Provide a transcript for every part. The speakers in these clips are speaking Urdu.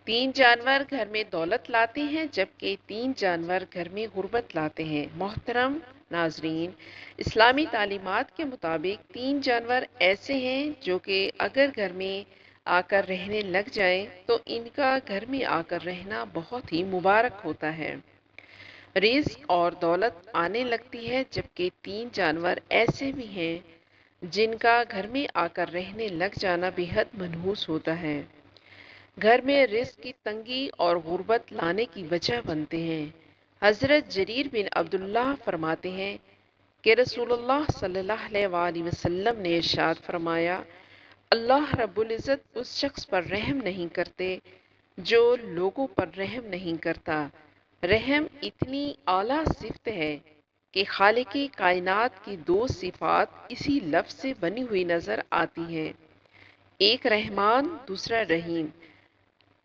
تین جانور گھر میں دولت لاتے ہیں جبکہ تین جانور گھر میں غربت لاتے ہیں۔ محترم ناظرین، اسلامی تعلیمات کے مطابق تین جانور ایسے ہیں جو کہ اگر گھر میں آ کر رہنے لگ جائیں تو ان کا گھر میں آ کر رہنا بہت ہی مبارک ہوتا ہے۔ رزق اور دولت آنے لگتی ہے، جبکہ تین جانور ایسے بھی ہیں جن کا گھر میں آ کر رہنے لگ جانا بے حد منحوس ہوتا ہے۔ گھر میں رزق کی تنگی اور غربت لانے کی وجہ بنتے ہیں۔ حضرت جریر بن عبداللہ فرماتے ہیں کہ رسول اللہ صلی اللہ علیہ وآلہ وسلم نے ارشاد فرمایا، اللہ رب العزت اس شخص پر رحم نہیں کرتے جو لوگوں پر رحم نہیں کرتا۔ رحم اتنی اعلیٰ صفت ہے کہ خالق کائنات کی دو صفات اسی لفظ سے بنی ہوئی نظر آتی ہیں، ایک رحمان دوسرا رحیم۔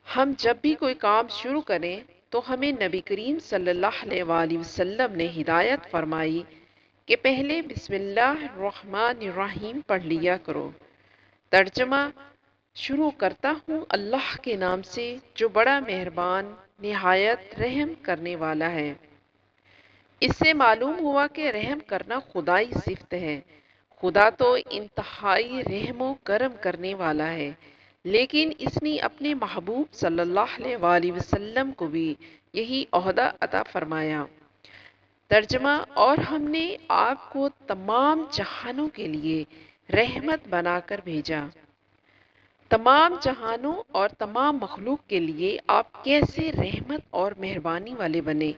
ہم جب بھی کوئی کام شروع کریں تو ہمیں نبی کریم صلی اللہ علیہ وآلہ وسلم نے ہدایت فرمائی کہ پہلے بسم اللہ الرحمن الرحیم پڑھ لیا کرو۔ ترجمہ: شروع کرتا ہوں اللہ کے نام سے جو بڑا مہربان نہایت رحم کرنے والا ہے۔ اس سے معلوم ہوا کہ رحم کرنا خدائی صفت ہے۔ خدا تو انتہائی رحم و کرم کرنے والا ہے، لیکن اس نے اپنے محبوب صلی اللہ علیہ وآلہ وسلم کو بھی یہی عہدہ عطا فرمایا۔ ترجمہ: اور ہم نے آپ کو تمام جہانوں کے لیے رحمت بنا کر بھیجا۔ تمام جہانوں اور تمام مخلوق کے لیے آپ کیسے رحمت اور مہربانی والے بنے۔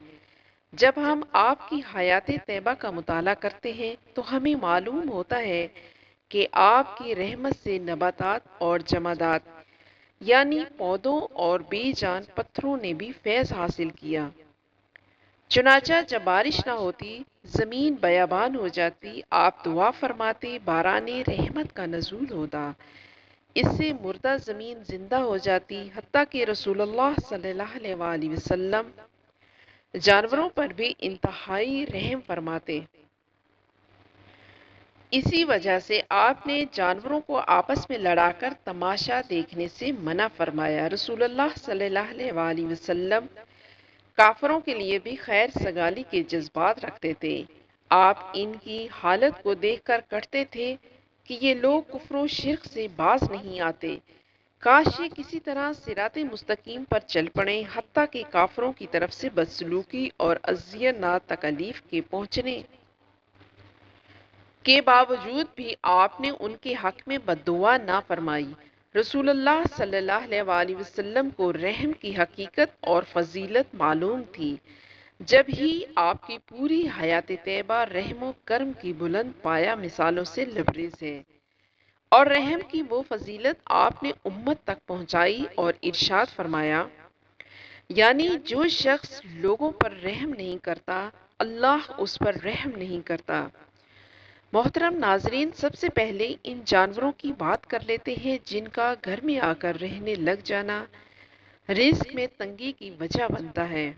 جب ہم آپ کی حیات طیبہ کا مطالعہ کرتے ہیں تو ہمیں معلوم ہوتا ہے کہ آپ کی رحمت سے نباتات اور جمادات یعنی پودوں اور بے جان پتھروں نے بھی فیض حاصل کیا۔ چنانچہ جب بارش نہ ہوتی، زمین بیابان ہو جاتی، آپ دعا فرماتے، باران رحمت کا نزول ہوتا، اس سے مردہ زمین زندہ ہو جاتی، حتیٰ کہ رسول اللہ صلی اللہ علیہ وآلہ وسلم جانوروں پر بھی انتہائی رحم فرماتے۔ اسی وجہ سے آپ نے جانوروں کو آپس میں لڑا کر تماشا دیکھنے سے منع فرمایا۔ رسول اللہ صلی اللہ علیہ وآلہ وسلم کافروں کے لیے بھی خیر سگالی کے جذبات رکھتے تھے۔ آپ ان کی حالت کو دیکھ کر کہتے تھے کہ یہ لوگ کفر و شرک سے باز نہیں آتے، کاش یہ کسی طرح صراط مستقیم پر چل پڑیں، حتیٰ کہ کافروں کی طرف سے بدسلوکی اور اذیت ناک تکالیف کے پہنچنے کے باوجود بھی آپ نے ان کے حق میں بد دعا نہ فرمائی۔ رسول اللہ صلی اللہ علیہ وآلہ وسلم کو رحم کی حقیقت اور فضیلت معلوم تھی، جب ہی آپ کی پوری حیات طیبہ رحم و کرم کی بلند پایہ مثالوں سے لبریز ہے، اور رحم کی وہ فضیلت آپ نے امت تک پہنچائی اور ارشاد فرمایا، یعنی جو شخص لوگوں پر رحم نہیں کرتا، اللہ اس پر رحم نہیں کرتا۔ محترم ناظرین، سب سے پہلے ان جانوروں کی بات کر لیتے ہیں جن کا گھر میں آ کر رہنے لگ جانا رزق میں تنگی کی وجہ بنتا ہے۔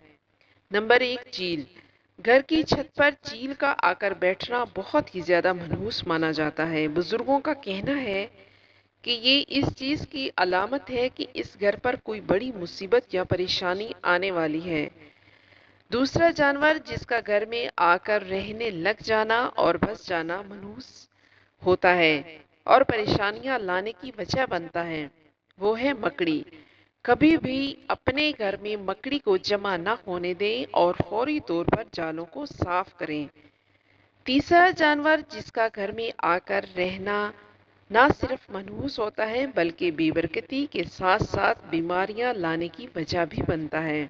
نمبر 1، چیل۔ گھر کی چھت پر چیل کا آ کر بیٹھنا بہت ہی زیادہ منحوس مانا جاتا ہے۔ بزرگوں کا کہنا ہے کہ یہ اس چیز کی علامت ہے کہ اس گھر پر کوئی بڑی مصیبت یا پریشانی آنے والی ہے۔ دوسرا جانور جس کا گھر میں آ کر رہنے لگ جانا اور بس جانا منحوس ہوتا ہے اور پریشانیاں لانے کی وجہ بنتا ہے، وہ ہے مکڑی۔ کبھی بھی اپنے گھر میں مکڑی کو جمع نہ ہونے دیں اور فوری طور پر جالوں کو صاف کریں۔ تیسرا جانور جس کا گھر میں آ کر رہنا نہ صرف منحوس ہوتا ہے بلکہ بے برکتی کے ساتھ ساتھ بیماریاں لانے کی وجہ بھی بنتا ہے۔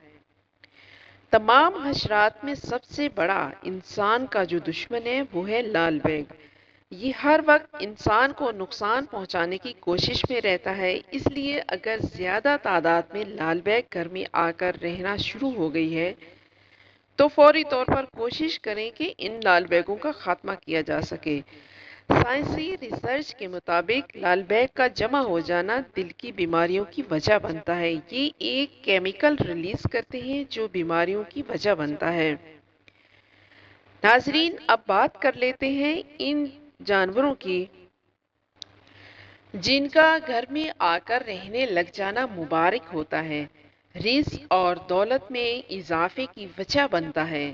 تمام حشرات میں سب سے بڑا انسان کا جو دشمن ہے وہ ہے لال بیگ۔ یہ ہر وقت انسان کو نقصان پہنچانے کی کوشش میں رہتا ہے، اس لیے اگر زیادہ تعداد میں لال بیگ گھر میں آ کر رہنا شروع ہو گئی ہے تو فوری طور پر کوشش کریں کہ ان لال بیگوں کا خاتمہ کیا جا سکے۔ سائنسی ریسرچ کے مطابق لال بیگ کا جمع ہو جانا دل کی بیماریوں کی وجہ بنتا ہے۔ یہ ایک کیمیکل ریلیز کرتے ہیں جو بیماریوں کی وجہ بنتا ہے۔ ناظرین، اب بات کر لیتے ہیں ان جانوروں کی جن کا گھر میں آ کر رہنے لگ جانا مبارک ہوتا ہے۔ رزق اور دولت میں اضافے کی وجہ بنتا ہے۔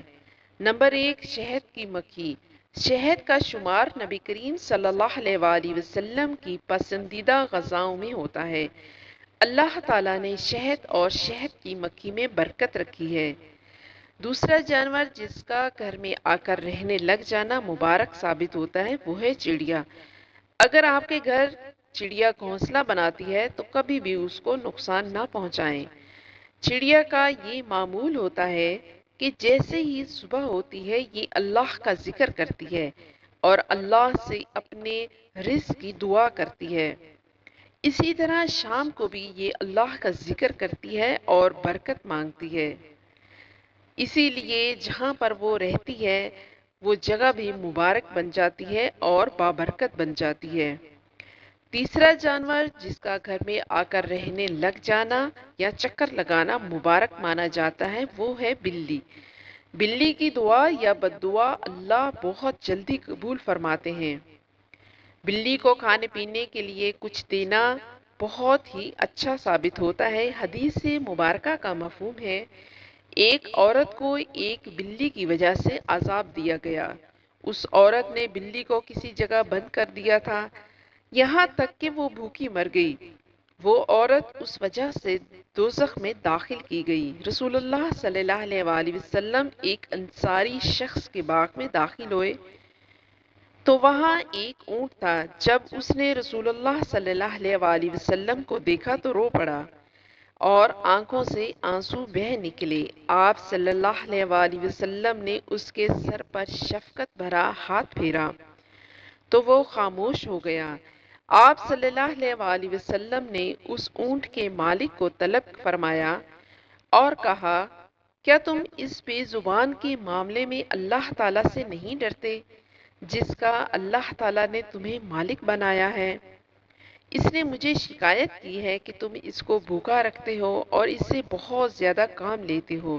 نمبر ایک، شہد کی مکھی۔ شہد کا شمار نبی کریم صلی اللہ علیہ وآلہ وسلم کی پسندیدہ غذاؤں میں ہوتا ہے۔ اللہ تعالیٰ نے شہد اور شہد کی مکھی میں برکت رکھی ہے۔ دوسرا جانور جس کا گھر میں آ کر رہنے لگ جانا مبارک ثابت ہوتا ہے وہ ہے چڑیا۔ اگر آپ کے گھر چڑیا گھونسلہ بناتی ہے تو کبھی بھی اس کو نقصان نہ پہنچائیں۔ چڑیا کا یہ معمول ہوتا ہے کہ جیسے ہی صبح ہوتی ہے یہ اللہ کا ذکر کرتی ہے اور اللہ سے اپنے رزق کی دعا کرتی ہے۔ اسی طرح شام کو بھی یہ اللہ کا ذکر کرتی ہے اور برکت مانگتی ہے۔ اسی لیے جہاں پر وہ رہتی ہے وہ جگہ بھی مبارک بن جاتی ہے اور بابرکت بن جاتی ہے۔ تیسرا جانور جس کا گھر میں آ کر رہنے لگ جانا یا چکر لگانا مبارک مانا جاتا ہے وہ ہے بلی۔ بلی کی دعا یا بد دعا اللہ بہت جلدی قبول فرماتے ہیں۔ بلی کو کھانے پینے کے لیے کچھ دینا بہت ہی اچھا ثابت ہوتا ہے۔ حدیث مبارکہ کا مفہوم ہے، ایک عورت کو ایک بلی کی وجہ سے عذاب دیا گیا۔ اس عورت نے بلی کو کسی جگہ بند کر دیا تھا یہاں تک کہ وہ بھوکی مر گئی۔ وہ عورت اس وجہ سے دوزخ میں داخل کی گئی۔ رسول اللہ صلی اللہ علیہ وآلہ وسلم ایک انصاری شخص کے باغ میں داخل ہوئے تو وہاں ایک اونٹ تھا۔ جب اس نے رسول اللہ صلی اللہ علیہ وآلہ وسلم کو دیکھا تو رو پڑا اور آنکھوں سے آنسو بہہ نکلے۔ آپ صلی اللہ علیہ وآلہ وسلم نے اس کے سر پر شفقت بھرا ہاتھ پھیرا تو وہ خاموش ہو گیا۔ آپ صلی اللہ علیہ وآلہ وسلم نے اس اونٹ کے مالک کو طلب فرمایا اور کہا، کیا تم اس بے زبان کے معاملے میں اللہ تعالیٰ سے نہیں ڈرتے جس کا اللہ تعالیٰ نے تمہیں مالک بنایا ہے؟ اس نے مجھے شکایت کی ہے کہ تم اس کو بھوکا رکھتے ہو اور اس سے بہت زیادہ کام لیتے ہو۔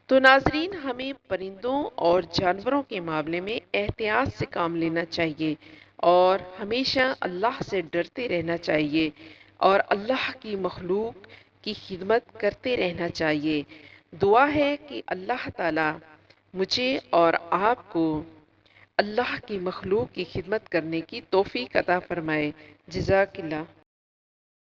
تو ناظرین، ہمیں پرندوں اور جانوروں کے معاملے میں احتیاط سے کام لینا چاہیے اور ہمیشہ اللہ سے ڈرتے رہنا چاہیے اور اللہ کی مخلوق کی خدمت کرتے رہنا چاہیے۔ دعا ہے کہ اللہ تعالی مجھے اور آپ کو اللہ کی مخلوق کی خدمت کرنے کی توفیق عطا فرمائے۔ جزاک اللہ۔